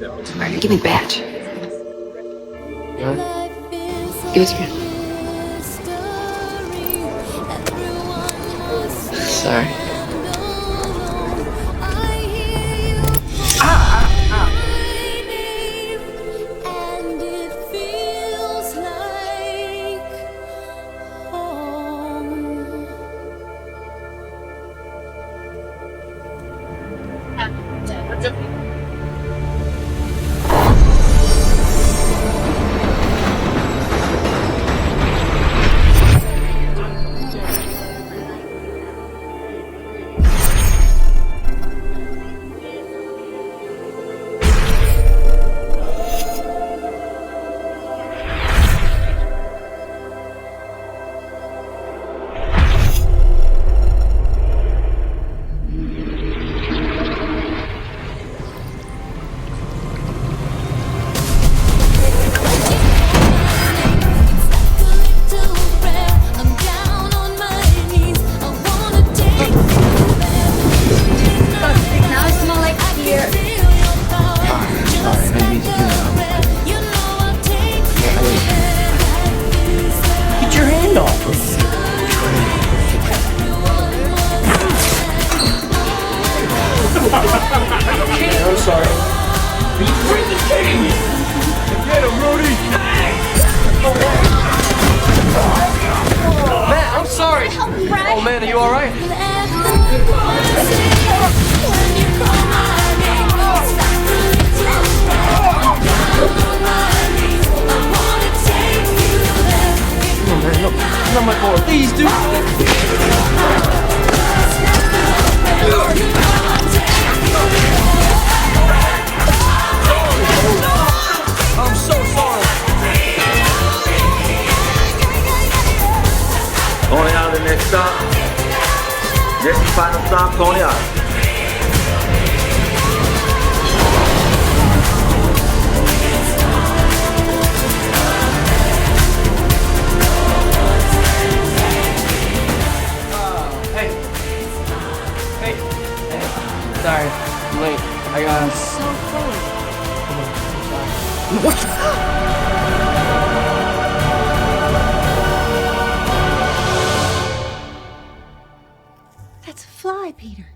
Alright, give me badge. Huh? Give it to me. Sorry. Get your hand off of me. I'm sorry. Are you freaking kidding me? Get him, Rudy! Matt, I'm sorry. Oh man, are you alright? Not my fault. Please, dude. I'm so sorry. Going out the next stop. This is final stop, Tony out. Sorry, I'm late. I got so cold. What the fuck? That's a fly, Peter.